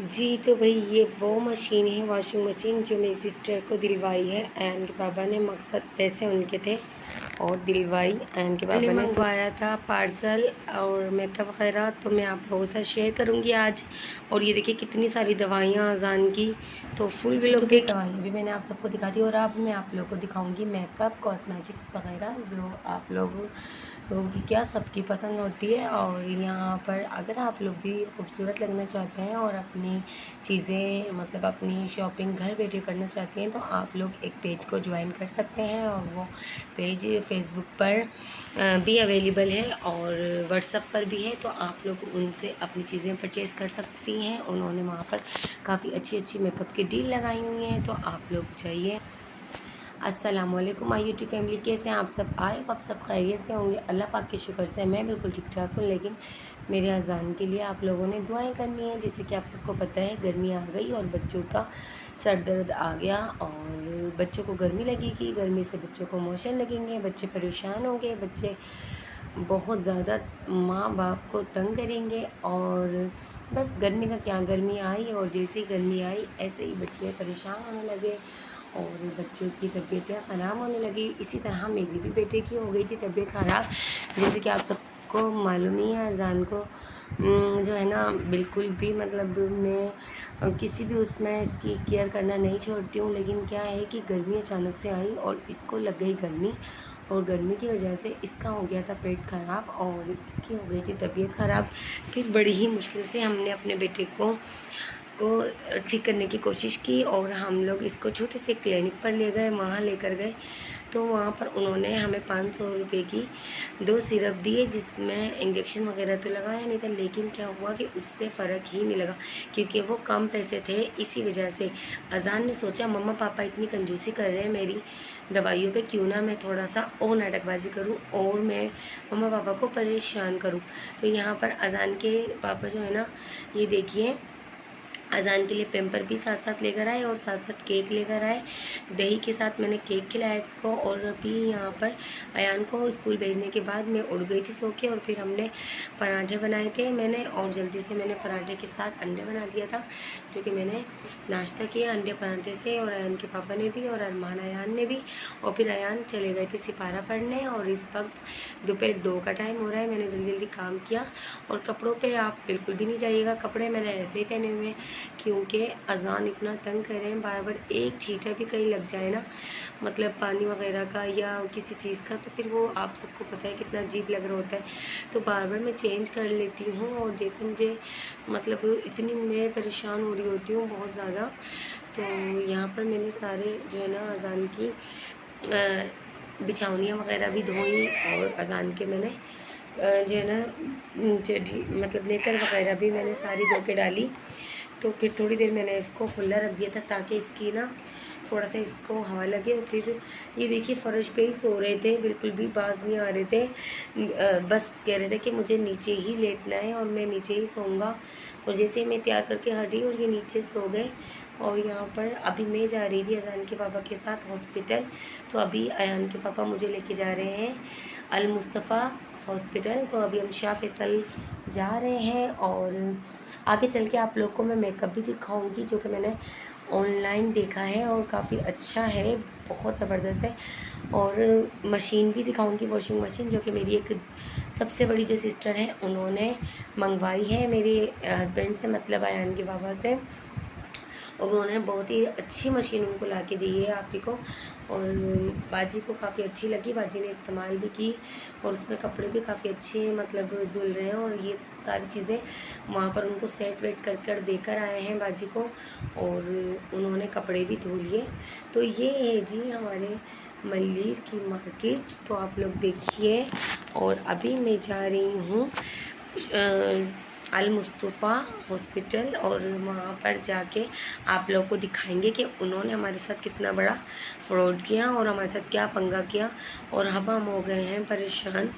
जी, तो भई ये वो मशीन है, वॉशिंग मशीन, जो मेरी सिस्टर को दिलवाई है। अयान के पापा ने, मकसद पैसे उनके थे और दिलवाई अयान के पापा ने। मंगवाया था पार्सल और मेकअप वगैरह, तो मैं आप लोगों से शेयर करूँगी आज। और ये देखिए कितनी सारी दवाइयाँ अज़ान की, तो फुल व्लॉग देख। दवाइयाँ भी मैंने आप सबको दिखा दी और अब मैं आप लोगों को दिखाऊँगी मेकअप, कॉस्मेटिक्स वगैरह, जो आप लोगों की क्या सबकी पसंद होती है। और यहाँ पर अगर आप लोग भी खूबसूरत लगना चाहते हैं और अपनी चीज़ें मतलब अपनी शॉपिंग घर बैठे करना चाहते हैं, तो आप लोग एक पेज को ज्वाइन कर सकते हैं। और वो पेज फेसबुक पर भी अवेलेबल है और व्हाट्सएप पर भी है, तो आप लोग उनसे अपनी चीज़ें परचेज़ कर सकती हैं। उन्होंने वहाँ पर काफ़ी अच्छी अच्छी मेकअप की डील लगाई हुई हैं, तो आप लोग चाहिए। अस्सलाम वालेकुम माय यूट्यूब फैमिली, कैसे हैं आप सब? आए आप सब खैरियत से होंगे। अल्लाह पाक के शुक्र से मैं बिल्कुल ठीक ठाक हूँ। लेकिन मेरे अज़ान के लिए आप लोगों ने दुआएं करनी है। जैसे कि आप सबको पता है, गर्मी आ गई और बच्चों का सर दर्द आ गया और बच्चों को गर्मी लगेगी, गर्मी से बच्चों को मोशन लगेंगे, बच्चे परेशान होंगे, बच्चे बहुत ज़्यादा माँ बाप को तंग करेंगे। और बस गर्मी का क्या, गर्मी आई और जैसे ही गर्मी आई ऐसे ही बच्चे परेशान होने लगे और बच्चों की तबीयतें ख़राब होने लगी। इसी तरह मेरी भी बेटे की हो गई थी तबीयत ख़राब। जैसे कि आप सबको मालूम ही है, अज़ान को जो है ना बिल्कुल भी मतलब मैं किसी भी उसमें इसकी केयर करना नहीं छोड़ती हूँ। लेकिन क्या है कि गर्मी अचानक से आई और इसको लग गई गर्मी, और गर्मी की वजह से इसका हो गया था पेट ख़राब और इसकी हो गई थी तबीयत ख़राब। फिर बड़ी ही मुश्किल से हमने अपने बेटे को ठीक करने की कोशिश की और हम लोग इसको छोटे से क्लिनिक पर ले गए, वहाँ लेकर गए। तो वहाँ पर उन्होंने हमें 500 रुपये की 2 सिरप दिए, जिसमें इंजेक्शन वगैरह तो लगाया नहीं था। लेकिन क्या हुआ कि उससे फ़र्क ही नहीं लगा, क्योंकि वो कम पैसे थे। इसी वजह से अज़ान ने सोचा मम्मा पापा इतनी कंजूसी कर रहे हैं मेरी दवाइयों पे, क्यों ना मैं थोड़ा सा और नाटकबाजी करूं और मैं मम्मा पापा को परेशान करूं। तो यहाँ पर अज़ान के पापा जो है ना, ये देखिए अज़ान के लिए पेम्पर भी साथ साथ लेकर आए और साथ साथ केक लेकर आए। दही के साथ मैंने केक खिलाया इसको। और अभी यहाँ पर अयान को स्कूल भेजने के बाद मैं उठ गई थी सो के, और फिर हमने पराठे बनाए थे मैंने, और जल्दी से मैंने पराठे के साथ अंडे बना दिया था, क्योंकि मैंने नाश्ता किया अंडे पराठे से, और अयान के पापा ने भी और अरमान अयान ने भी। और फिर अयान चले गए थे सिपारा पढ़ने और इस वक्त दोपहर 2 का टाइम हो रहा है। मैंने जल्दी जल्दी काम किया। और कपड़ों पे आप बिल्कुल भी नहीं जाइएगा, कपड़े मैंने ऐसे ही पहने हुए हैं, क्योंकि अज़ान इतना तंग कर रहे हैं। बार बार एक छींटा भी कहीं लग जाए ना, मतलब पानी वगैरह का या किसी चीज़ का, तो फिर वो आप सबको पता है कितना अजीब लग रहा होता है। तो बार बार मैं चेंज कर लेती हूँ और जैसे मुझे मतलब इतनी मैं परेशान हो रही होती हूँ बहुत ज़्यादा। तो यहाँ पर मैंने सारे जो है ना अज़ान की बिछावनियाँ वगैरह भी धोई और अज़ान के मैंने जो है ना मतलब नेकर वगैरह भी मैंने सारी धो के डाली। तो फिर थोड़ी देर मैंने इसको खुला रख दिया था ताकि इसकी ना थोड़ा सा इसको हवा लगे। और फिर ये देखिए फ़र्श पे ही सो रहे थे, बिल्कुल भी बाज नहीं आ रहे थे। बस कह रहे थे कि मुझे नीचे ही लेटना है और मैं नीचे ही सोऊंगा। और जैसे ही मैं तैयार करके हटी और ये नीचे सो गए। और यहाँ पर अभी मैं जा रही थी अयान के पापा के साथ हॉस्पिटल। तो अभी अयान के पापा मुझे लेके जा रहे हैं अल मुस्तफ़ा हॉस्पिटल। तो अभी हम शाह फैसल जा रहे हैं और आगे चल के आप लोग को मैं मेकअप भी दिखाऊंगी, जो कि मैंने ऑनलाइन देखा है और काफ़ी अच्छा है, बहुत ज़बरदस्त है। और मशीन भी दिखाऊंगी, वॉशिंग मशीन, जो कि मेरी एक सबसे बड़ी जो सिस्टर है उन्होंने मंगवाई है मेरे हस्बैंड से, मतलब अयान के बाबा से। और उन्होंने बहुत ही अच्छी मशीन उनको ला के दी है आप ही को। और बाजी को काफ़ी अच्छी लगी, बाजी ने इस्तेमाल भी की और उसमें कपड़े भी काफ़ी अच्छे मतलब धुल रहे हैं। और ये सारी चीज़ें वहाँ पर उनको सेट वेट कर कर देकर आए हैं बाजी को, और उन्होंने कपड़े भी धो लिए। तो ये है जी हमारे मल्लीर की मार्केट, तो आप लोग देखिए। और अभी मैं जा रही हूँ अल मुस्तफ़ा हॉस्पिटल, और वहाँ पर जाके आप लोगों को दिखाएंगे कि उन्होंने हमारे साथ कितना बड़ा फ्रॉड किया और हमारे साथ क्या पंगा किया। और अब हम हो गए हैं परेशान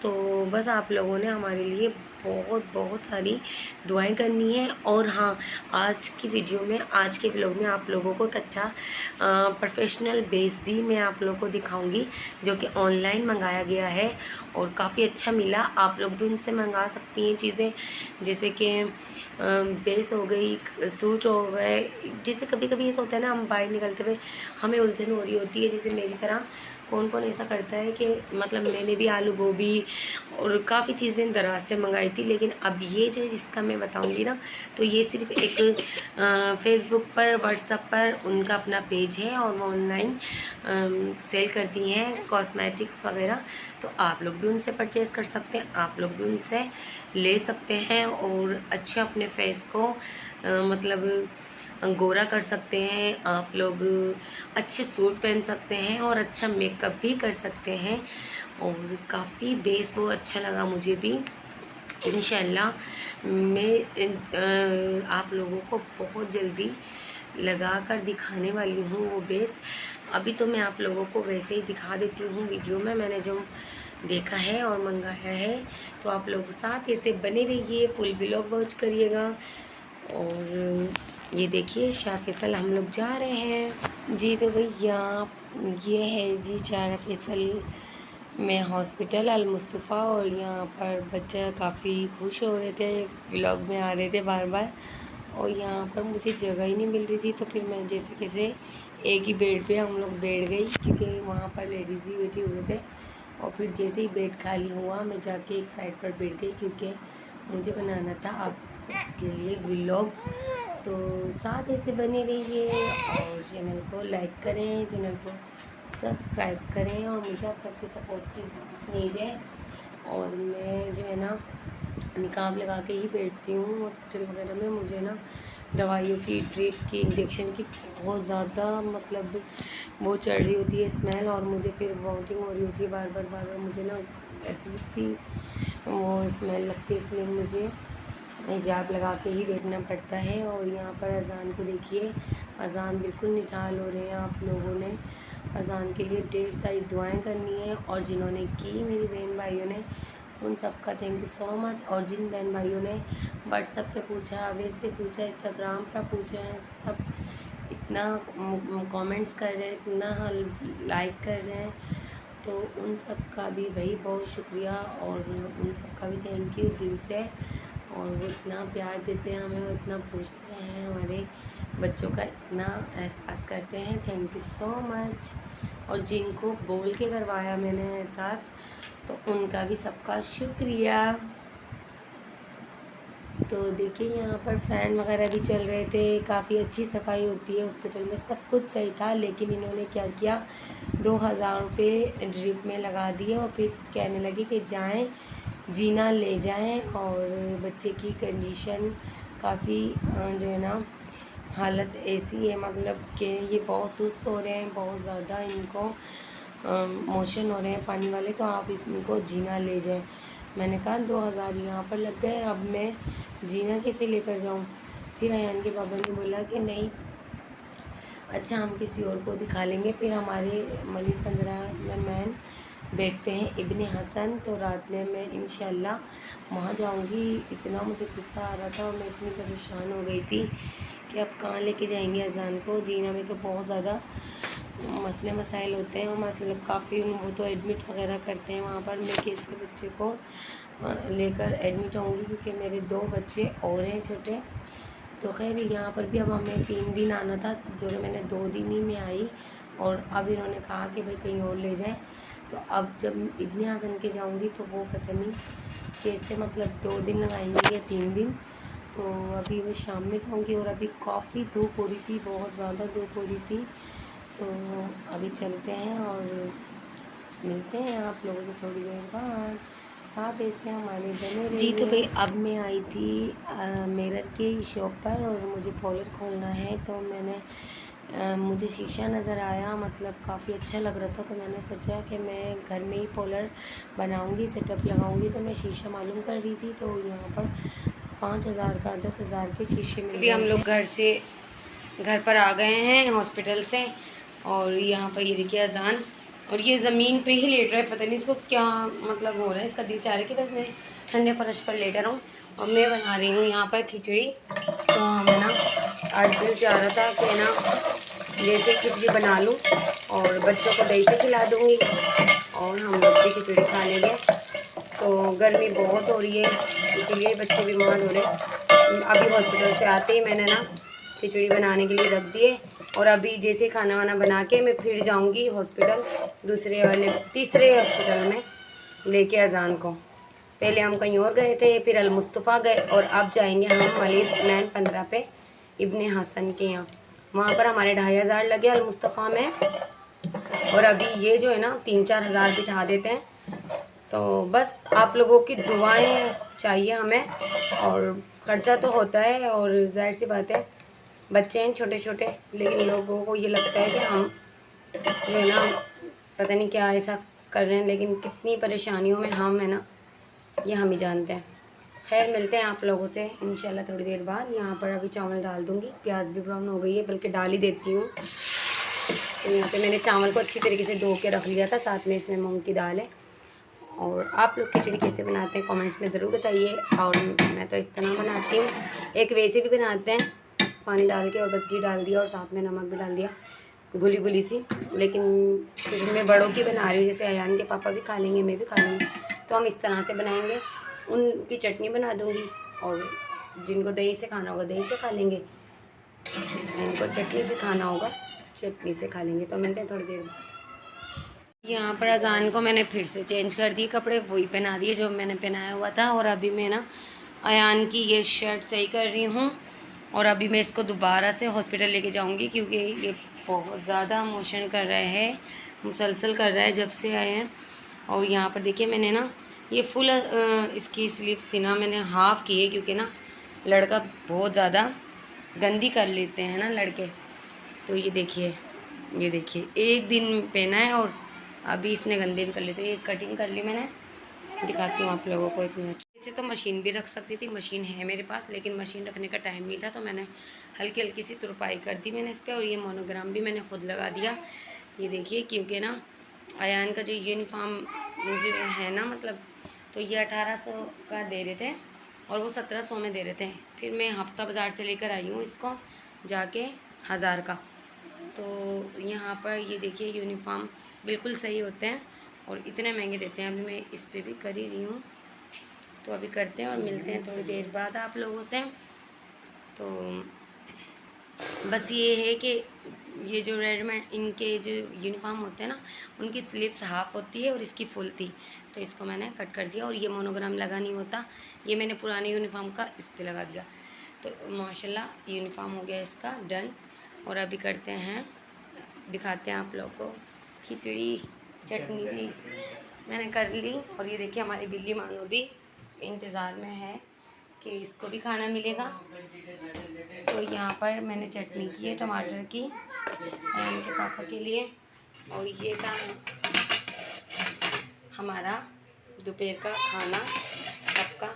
तो बस आप लोगों ने हमारे लिए बहुत बहुत सारी दुआएं करनी है। और हाँ, आज की वीडियो में, आज के व्लॉग में आप लोगों को एक अच्छा प्रोफेशनल बेस भी मैं आप लोगों को दिखाऊंगी, जो कि ऑनलाइन मंगाया गया है और काफ़ी अच्छा मिला। आप लोग भी उनसे मंगा सकती हैं चीज़ें, जैसे कि बेस हो गई, सूट हो गए। जैसे कभी कभी ऐसा होता है ना, हम बाहर निकलते हुए हमें उलझन हो रही होती है, जैसे मेरी तरह कौन कौन ऐसा करता है कि मतलब मैंने भी आलू गोभी और काफ़ी चीज़ें दराज से मंगाई थी, लेकिन अब ये जो जिसका मैं बताऊंगी ना, तो ये सिर्फ एक फेसबुक पर, व्हाट्सएप पर उनका अपना पेज है और वो ऑनलाइन सेल करती हैं कॉस्मेटिक्स वगैरह। तो आप लोग भी उनसे परचेज़ कर सकते हैं, आप लोग भी उनसे ले सकते हैं और अच्छा अपने फेस को मतलब गोरा कर सकते हैं। आप लोग अच्छे सूट पहन सकते हैं और अच्छा मेकअप भी कर सकते हैं। और काफ़ी बेस वो अच्छा लगा मुझे भी। इंशाल्लाह मैं आप लोगों को बहुत जल्दी लगा कर दिखाने वाली हूँ वो बेस। अभी तो मैं आप लोगों को वैसे ही दिखा देती हूँ वीडियो में, मैंने जो देखा है और मंगाया है। तो आप लोग साथ ऐसे बने रहिए, फुल व्लॉग वॉच करिएगा। और ये देखिए शाह फैसल हम लोग जा रहे हैं जी। तो भैया ये है जी शाह फैसल में हॉस्पिटल अल मुस्तफ़ा, और यहाँ पर बच्चा काफ़ी खुश हो रहे थे, व्लॉग में आ रहे थे बार बार। और यहाँ पर मुझे जगह ही नहीं मिल रही थी, तो फिर मैं जैसे कैसे एक ही बेड पे हम लोग बैठ गई, क्योंकि वहाँ पर लेडीज़ ही बैठे हुए थे। और फिर जैसे ही बेड खाली हुआ, मैं जाके एक साइड पर बैठ गई, क्योंकि मुझे बनाना था आप सबके लिए व्लॉग। तो साथ ऐसे बने रहिए और चैनल को लाइक करें, चैनल को सब्सक्राइब करें, और मुझे आप सबके सपोर्ट की नीड है। और मैं जो है ना निकाब लगा के ही बैठती हूँ हॉस्पिटल वगैरह में। मुझे ना दवाइयों की, ड्रिप की, इंजेक्शन की बहुत ज़्यादा मतलब वो चढ़ रही होती है स्मेल, और मुझे फिर वॉमिटिंग हो रही होती है बार बार मुझे ना अजीब सी वो स्मेल लगती है, इसलिए मुझे हिजाब लगा के ही बैठना पड़ता है। और यहाँ पर अज़ान को देखिए, अज़ान बिल्कुल निठाल हो रहे हैं। आप लोगों ने अज़ान के लिए ढेर सारी दुआएं करनी है, और जिन्होंने की मेरी बहन भाइयों ने, उन सब का थैंक यू सो मच। और जिन बहन भाइयों ने व्हाट्सएप पे पूछा, वैसे पूछा, इंस्टाग्राम पर पूछा है, सब इतना कमेंट्स कर रहे हैं, इतना लाइक कर रहे हैं, तो उन सब का भी भाई बहुत शुक्रिया, और उन सब का भी थैंक यू दिल से। और वो इतना प्यार देते हैं हमें, और इतना पूछते हैं, हमारे बच्चों का इतना एहसास करते हैं, थैंक यू सो मच। और जिनको बोल के करवाया मैंने एहसास, तो उनका भी सबका शुक्रिया। तो देखिए यहाँ पर फ़ैन वगैरह भी चल रहे थे, काफ़ी अच्छी सफाई होती है हॉस्पिटल में, सब कुछ सही था। लेकिन इन्होंने क्या किया, 2000 रुपये ड्रिप में लगा दिए, और फिर कहने लगे कि जाएं जीना ले जाएं। और बच्चे की कंडीशन काफ़ी जो है ना हालत ऐसी है, मतलब कि ये बहुत सुस्त हो रहे हैं, बहुत ज़्यादा इनको मोशन हो रहे हैं पानी वाले, तो आप इनको जीना ले जाएं। मैंने कहा 2000 यहाँ पर लग गए, अब मैं जीना कैसे लेकर जाऊँ। फिर अयान के पापा ने बोला कि नहीं, अच्छा हम किसी और को दिखा लेंगे। फिर हमारे मलिक 15 में मैन बैठते हैं इब्ने हसन, तो रात में मैं इंशाल्लाह वहाँ जाऊँगी। इतना मुझे गुस्सा आ रहा था और मैं इतनी परेशान हो गई थी कि अब कहाँ लेके जाएंगे अजान को। जीना में तो बहुत ज़्यादा मसले मसाइल होते हैं, मतलब काफ़ी वो तो एडमिट वगैरह करते हैं वहाँ पर। मैं कैसे बच्चे को लेकर एडमिट होंगी, क्योंकि मेरे 2 बच्चे और हैं छोटे। तो खैर यहाँ पर भी अब हमें 3 दिन आना था, जो कि मैंने 2 दिन ही में आई, और अब इन्होंने कहा कि भाई कहीं और ले जाएं। तो अब जब इब्ने हसन के जाऊँगी तो वो पता नहीं कैसे, मतलब 2 दिन लगाएंगे या 3 दिन। तो अभी मैं शाम में जाऊँगी, और अभी काफ़ी धूप हो रही थी, बहुत ज़्यादा धूप हो रही थी। तो अभी चलते हैं और मिलते हैं आप लोगों से थोड़ी देर बाद। साथ ऐसे हमारे बने जी। तो भाई अब मैं आई थी मिरर की शॉप पर, और मुझे पॉलर खोलना है। तो मैंने मुझे शीशा नज़र आया, मतलब काफ़ी अच्छा लग रहा था, तो मैंने सोचा कि मैं घर में ही पॉलर बनाऊंगी, सेटअप लगाऊंगी। तो मैं शीशा मालूम कर रही थी, तो यहाँ पर 5000 का 10,000 के शीशे मिल गए। हम लोग घर पर आ गए हैं हॉस्पिटल से, और यहाँ पर ये देखिए अजान और ये ज़मीन पे ही लेट रहा है, पता नहीं इसको क्या मतलब हो रहा है, इसका दिल चाह रहा है कि बस मैं ठंडे फर्श पर लेटा रहूँ। और मैं बना रही हूँ यहाँ पर खिचड़ी। तो हमें ना आज दिल चाह रहा था कि ना जैसे खिचड़ी बना लूँ और बच्चों को दही से खिला दूँगी और हम लोग भी खिचड़ी खा लेंगे। तो गर्मी बहुत हो रही है, इसीलिए बच्चे बीमार हो रहे हैं। अभी हॉस्पिटल से आते ही मैंने ना खिचड़ी बनाने के लिए रख दिए और अभी जैसे खाना वाना बना के मैं फिर जाऊंगी हॉस्पिटल, तीसरे हॉस्पिटल में लेके अजान को। पहले हम कहीं और गए थे, फिर अल मुस्तफ़ा गए और अब जाएंगे हम मलिक नैन 15 पे इब्ने हसन के यहाँ। वहाँ पर हमारे 2500 लगे अल मुस्तफ़ा में, और अभी ये जो है ना 3-4 हज़ार बिठा देते हैं। तो बस आप लोगों की दुआएं चाहिए हमें, और ख़र्चा तो होता है और जाहिर सी बात है बच्चे हैं छोटे छोटे, लेकिन लोगों को ये लगता है कि हम जो है ना पता नहीं क्या ऐसा कर रहे हैं, लेकिन कितनी परेशानियों में हम है ना ये हम ही जानते हैं। खैर मिलते हैं आप लोगों से इंशाल्लाह थोड़ी देर बाद। यहाँ पर अभी चावल डाल दूँगी, प्याज भी ब्राउन हो गई है, बल्कि डाल ही देती हूँ। तो यहाँ पे मैंने चावल को अच्छी तरीके से धो के रख लिया था, साथ में इसमें मूंग की दाल है। और आप लोग खिचड़ी कैसे बनाते हैं कमेंट्स में ज़रूर बताइए। और मैं तो इस तरह बनाती हूँ, एक वैसे भी बनाते हैं पानी डाल के और बस घी डाल दिया और साथ में नमक भी डाल दिया, घुली घुली सी। लेकिन फिर मैं बड़ों की बना रही हूँ, जैसे अयान के पापा भी खा लेंगे, मैं भी खा लूँगी, तो हम इस तरह से बनाएंगे। उनकी चटनी बना दूँगी और जिनको दही से खाना होगा दही से खा लेंगे, जिनको चटनी से खाना होगा चटनी से खा लेंगे। तो मिलते हैं थोड़ी देर बाद। यहाँ पर अजान को मैंने फिर से चेंज कर दिए कपड़े, वही पहना दिए जो मैंने पहनाया हुआ था। और अभी मैं ना अयान की ये शर्ट सही कर रही हूँ और अभी मैं इसको दोबारा से हॉस्पिटल लेके जाऊँगी, क्योंकि ये बहुत ज़्यादा मोशन कर रहा है, मुसलसल कर रहा है जब से आए हैं। और यहाँ पर देखिए मैंने ना ये फुल इसकी स्लीव्स थी ना, मैंने हाफ़ की है, क्योंकि ना लड़का बहुत ज़्यादा गंदी कर लेते हैं ना लड़के। तो ये देखिए एक दिन पहना है और अभी इसने गंदे भी कर लिए। तो ये कटिंग कर ली मैंने, दिखाती हूँ आप लोगों को 1 मिनट। इसे तो मशीन भी रख सकती थी, मशीन है मेरे पास, लेकिन मशीन रखने का टाइम नहीं था, तो मैंने हल्की हल्की सी तुरपाई कर दी मैंने इस पर। और ये मोनोग्राम भी मैंने खुद लगा दिया, ये देखिए, क्योंकि ना अयान का जो यूनिफॉर्म जो है ना मतलब, तो ये 1800 का दे रहे थे और वो 1700 में दे रहे थे। फिर मैं हफ्ता बाज़ार से लेकर आई हूँ इसको जाके 1000 का। तो यहाँ पर ये देखिए यूनिफॉर्म बिल्कुल सही होते हैं और इतने महंगे देते हैं। अभी मैं इस पर भी कर ही रही हूँ, तो अभी करते हैं और मिलते हैं थोड़ी देर बाद आप लोगों से। तो बस ये है कि ये जो रेडीमेड इनके जो यूनिफॉर्म होते हैं ना, उनकी स्लीव्स हाफ़ होती है और इसकी फुल थी, तो इसको मैंने कट कर दिया। और ये मोनोग्राम लगा नहीं होता, ये मैंने पुराने यूनिफॉर्म का इस पर लगा दिया। तो माशाल्लाह यूनिफॉर्म हो गया इसका डन। और अभी करते हैं, दिखाते हैं आप लोगों को खिचड़ी। चटनी भी मैंने कर ली और ये देखिए हमारी बिल्ली मानो भी इंतज़ार में है कि इसको भी खाना मिलेगा। तो यहाँ पर मैंने चटनी की है टमाटर की इनके पापा के लिए। और ये था हमारा दोपहर का खाना सबका।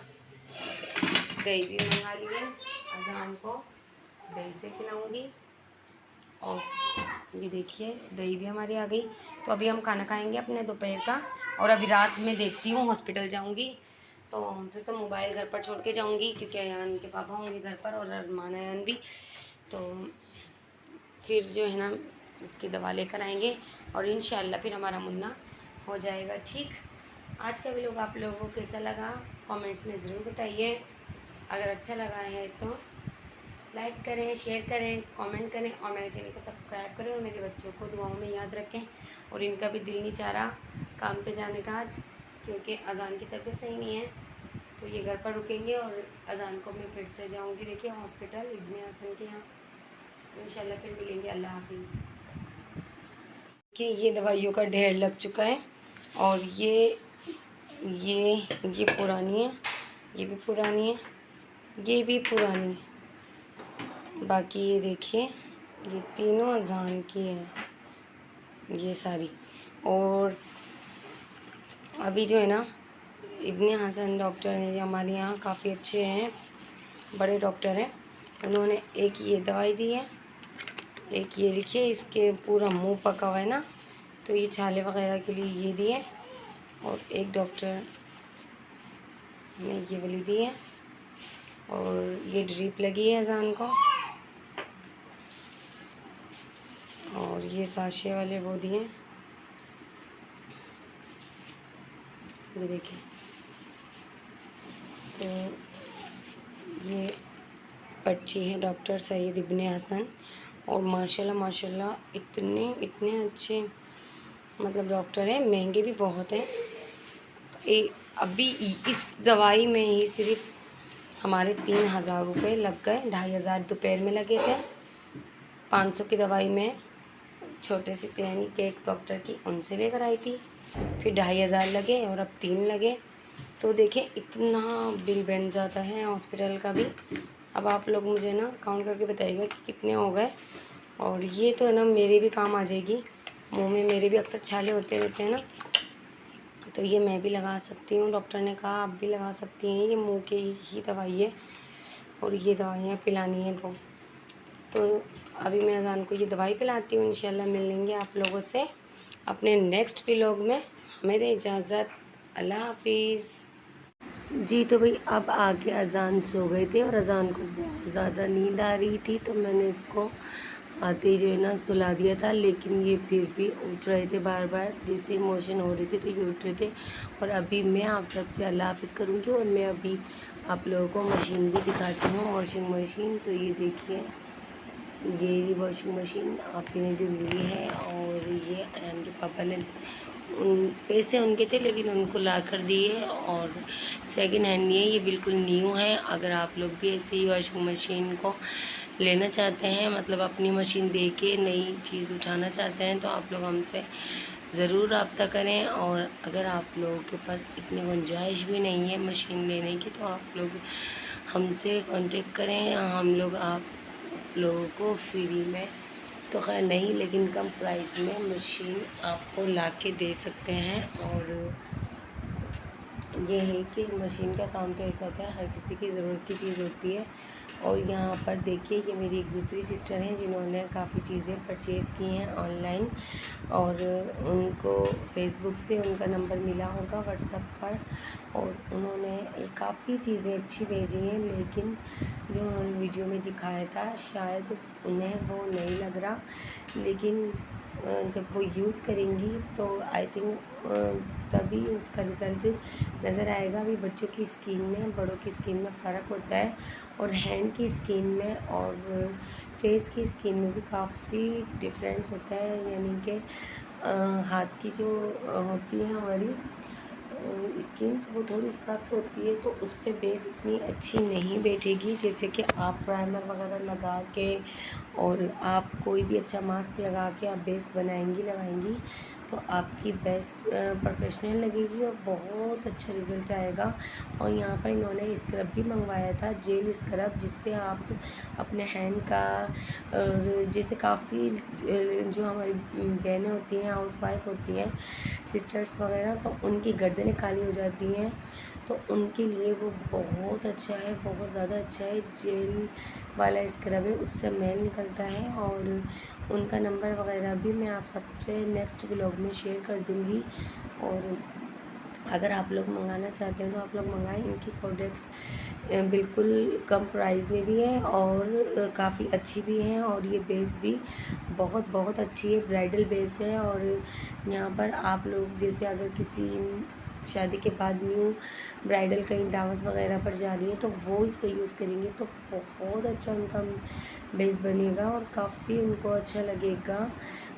दही भी मंगा ली है, अजान को दही से खिलाऊंगी। और ये देखिए दही भी हमारी आ गई। तो अभी हम खाना खाएंगे अपने दोपहर का, और अभी रात में देखती हूँ हॉस्पिटल जाऊँगी तो फिर तो मोबाइल घर पर छोड़ के जाऊँगी, क्योंकि अयान के पापा होंगे घर पर और अरमान अयान भी। तो फिर जो है ना इसकी दवा लेकर आएंगे और इंशाल्लाह फिर हमारा मुन्ना हो जाएगा ठीक। आज का व्लॉग आप लोगों को कैसा लगा कमेंट्स में ज़रूर बताइए। अगर अच्छा लगा है तो लाइक करें, शेयर करें, कमेंट करें और मेरे चैनल को सब्सक्राइब करें। और मेरे बच्चों को दुआओं में याद रखें। और इनका भी दिल नहीं चाह रहा काम पे जाने का आज, क्योंकि अजान की तबीयत सही नहीं है, तो ये घर पर रुकेंगे और अजान को मैं फिर से जाऊंगी देखिए हॉस्पिटल इब्ने हसन के यहाँ। इंशाल्लाह फिर मिलेंगे। अल्लाह हाफिज़। देखिए ये दवाइयों का ढेर लग चुका है और ये पुरानी है, ये भी पुरानी है, ये भी पुरानी है। बाकी ये देखिए ये तीनों अजान की है ये सारी। और अभी जो है ना इब्ने हसन डॉक्टर हैं, हमारे यहाँ काफ़ी अच्छे हैं, बड़े डॉक्टर हैं। उन्होंने एक ये दवाई दी है, एक ये लिखिए, इसके पूरा मुंह पका हुआ है ना, तो ये छाले वगैरह के लिए ये दिए, और एक डॉक्टर ने ये वाली दी है, और ये ड्रिप लगी है अजान को, और ये साशे वाले वो दिए, ये देखिए। तो ये पर्ची है डॉक्टर सईद इब्ने हसन, और माशाल्लाह माशाल्लाह इतने अच्छे मतलब डॉक्टर हैं, महंगे भी बहुत हैं। अभी इस दवाई में ही सिर्फ हमारे 3000 रुपये लग गए। 2500 दोपहर में लगे थे, 500 की दवाई में छोटे से क्लिनिक के एक डॉक्टर की उनसे लेकर आई थी, फिर 2500 लगे और अब 3 लगे। तो देखिए इतना बिल बन जाता है हॉस्पिटल का भी। अब आप लोग मुझे ना काउंट करके बताइएगा कि कितने हो गए। और ये तो है ना मेरे भी काम आ जाएगी, मुंह में मेरे भी अक्सर छाले होते रहते हैं ना, तो ये मैं भी लगा सकती हूँ। डॉक्टर ने कहा आप भी लगा सकती हैं, ये मुंह की ही दवाई है, और ये दवाइयाँ पिलानी है तो अभी मैं अजान को ये दवाई पिलाती हूँ। इंशाल्लाह मिलेंगे आप लोगों से अपने नेक्स्ट व्लॉग में। हमें दे इजाज़त, अल्लाह हाफिज़। जी तो भाई अब आके अजान सो गए थे, और अजान को बहुत ज़्यादा नींद आ रही थी, तो मैंने इसको आते ही जो है ना सुला दिया था। लेकिन ये फिर भी उठ रहे थे बार बार, जैसे मोशन हो रही थी तो ये उठ रहे थे। और अभी मैं आप सबसे अल्लाह हाफिज़ करूँगी, और मैं अभी आप लोगों को मशीन भी दिखाती हूँ, वॉशिंग मशीन। तो ये देखिए, ये वॉशिंग मशीन आपी ने जो ली है, और ये अयान के पापा ने पैसे उनके थे लेकिन उनको ला कर दिए, और सेकंड हैंड नहीं है, ये बिल्कुल न्यू है। अगर आप लोग भी ऐसे ही वॉशिंग मशीन को लेना चाहते हैं, मतलब अपनी मशीन दे के नई चीज़ उठाना चाहते हैं, तो आप लोग हमसे ज़रूर रब्ता करें। और अगर आप लोगों के पास इतनी गुंजाइश भी नहीं है मशीन लेने की, तो आप लोग हमसे कांटेक्ट करें। हम लोग आप लोगों को फ्री में तो खैर नहीं, लेकिन कम प्राइस में मशीन आपको ला के दे सकते हैं। और ये है कि मशीन का काम तो ऐसा होता है, हर किसी की ज़रूरत की चीज़ होती है। और यहाँ पर देखिए, ये मेरी एक दूसरी सिस्टर हैं जिन्होंने काफ़ी चीज़ें परचेज़ की हैं ऑनलाइन, और उनको फेसबुक से उनका नंबर मिला होगा व्हाट्सएप पर, और उन्होंने काफ़ी चीज़ें अच्छी भेजी हैं। लेकिन जो उन्होंने वीडियो में दिखाया था शायद उन्हें वो नहीं लग रहा, लेकिन जब वो यूज़ करेंगी तो आई थिंक तभी उसका रिज़ल्ट नज़र आएगा। अभी बच्चों की स्किन में बड़ों की स्किन में फ़र्क होता है, और हैंड की स्किन में और फेस की स्किन में भी काफ़ी डिफरेंस होता है। यानी कि हाथ की जो होती है हमारी स्किन, तो वो थोड़ी सख्त होती है, तो उस पर बेस इतनी अच्छी नहीं बैठेगी। जैसे कि आप प्राइमर वगैरह लगा के और आप कोई भी अच्छा मास्क लगा के आप बेस लगाएंगी तो आपकी बेस प्रोफेशनल लगेगी और बहुत अच्छा रिज़ल्ट आएगा। और यहाँ पर इन्होंने स्क्रब भी मंगवाया था, जेल स्क्रब, जिससे आप अपने हैंड का, और जैसे काफ़ी जो हमारी बहनें होती हैं, हाउसवाइफ होती हैं, सिस्टर्स वगैरह, तो उनकी गर्दनें काली हो जाती हैं, तो उनके लिए वो बहुत अच्छा है, बहुत ज़्यादा अच्छा है। जेल वाला स्क्रब है, उससे मैल निकलता है। और उनका नंबर वगैरह भी मैं आप सबसे नेक्स्ट व्लॉग में शेयर कर दूँगी। और अगर आप लोग मंगाना चाहते हैं तो आप लोग मंगाएं। इनकी प्रोडक्ट्स बिल्कुल कम प्राइस में भी है और काफ़ी अच्छी भी हैं। और ये बेस भी बहुत बहुत अच्छी है, ब्राइडल बेस है। और यहाँ पर आप लोग जैसे अगर किसी शादी के बाद न्यू ब्राइडल कहीं दावत वगैरह पर जा रही है तो वो इसको यूज़ करेंगे तो बहुत अच्छा उनका बेस बनेगा और काफ़ी उनको अच्छा लगेगा।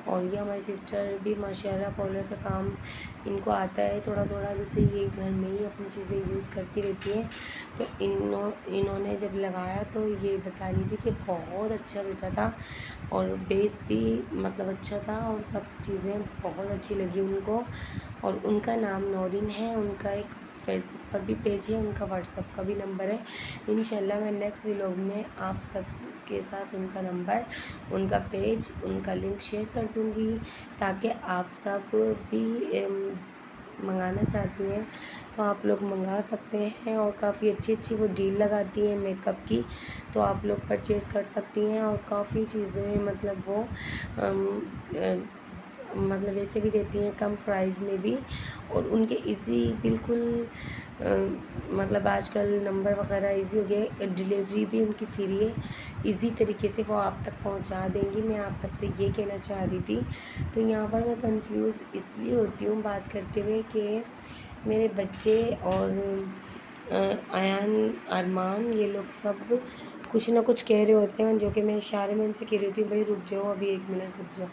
और ये हमारी सिस्टर भी माशाल्लाह पार्लर का काम इनको आता है थोड़ा थोड़ा, जैसे ये घर में ही अपनी चीज़ें यूज़ करती रहती हैं। तो इन्होंने जब लगाया तो ये बता रही थी कि बहुत अच्छा बेटा था और बेस भी मतलब अच्छा था और सब चीज़ें बहुत अच्छी लगी उनको। और उनका नाम नौरीन है, उनका एक फेसबुक पर भी पेज है, उनका व्हाट्सएप का भी नंबर है। इंशाल्लाह मैं नेक्स्ट व्लॉग में आप सब के साथ उनका नंबर, उनका पेज, उनका लिंक शेयर कर दूँगी ताकि आप सब भी मंगाना चाहती हैं तो आप लोग मंगा सकते हैं। और काफ़ी अच्छी अच्छी वो डील लगाती हैं मेकअप की, तो आप लोग परचेज़ कर सकती हैं। और काफ़ी चीज़ें मतलब वो मतलब वैसे भी देती हैं कम प्राइस में भी, और उनके इजी बिल्कुल मतलब आजकल नंबर वगैरह इजी हो गए, डिलीवरी भी उनकी फ्री है, इजी तरीके से वो आप तक पहुंचा देंगी। मैं आप सबसे ये कहना चाह रही थी। तो यहाँ पर मैं कंफ्यूज इसलिए होती हूँ बात करते हुए कि मेरे बच्चे और अयान, अरमान, ये लोग सब कुछ ना कुछ कह रहे होते हैं, जो कि मैं इशारे में उनसे कह रही थी भाई रुक जाओ, अभी 1 मिनट रुक जाओ,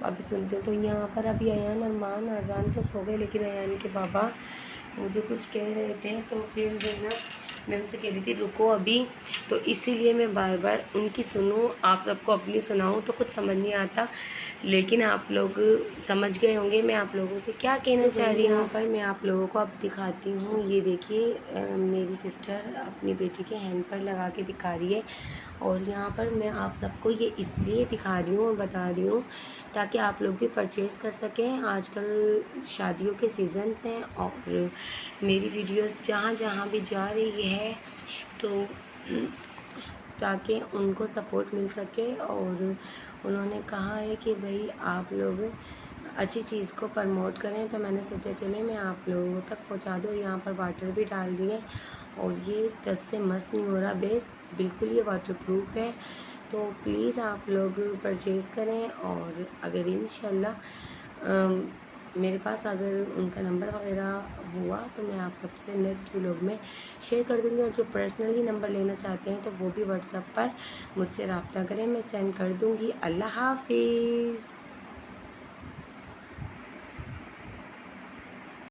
अभी सुनते हो। तो यहाँ पर अभी अयान, अरमान, अजान तो सो गए, लेकिन अयान के पापा मुझे कुछ कह रहे थे, तो फिर जो है ना मैं उनसे कह रही थी रुको अभी, तो इसीलिए मैं बार बार उनकी सुनूं, आप सबको अपनी सुनाऊं तो कुछ समझ नहीं आता, लेकिन आप लोग समझ गए होंगे मैं आप लोगों से क्या कहना चाह रही हूँ। यहाँ पर मैं आप लोगों को अब दिखाती हूँ, ये देखिए मेरी सिस्टर अपनी बेटी के हैंड पर लगा के दिखा रही है, और यहाँ पर मैं आप सबको ये इसलिए दिखा रही हूँ और बता रही हूँ ताकि आप लोग भी परचेज़ कर सकें। आजकल शादियों के सीज़न्स हैं और मेरी वीडियोस जहाँ जहाँ भी जा रही है तो ताकि उनको सपोर्ट मिल सके, और उन्होंने कहा है कि भाई आप लोग अच्छी चीज़ को प्रमोट करें, तो मैंने सोचा चले मैं आप लोगों तक पहुंचा दूँ। यहाँ पर वाटर भी डाल दिए, और ये टच से मस नहीं हो रहा बेस, बिल्कुल ये वाटरप्रूफ है। तो प्लीज़ आप लोग परचेज़ करें, और अगर इंशाल्लाह मेरे पास अगर उनका नंबर वगैरह हुआ तो मैं आप सबसे नेक्स्ट व्लॉग में शेयर कर दूँगी, और जो पर्सनली नंबर लेना चाहते हैं तो वो भी व्हाट्सएप पर मुझसे रब्ता करें, मैं सेंड कर दूँगी। अल्लाह हाफिज़।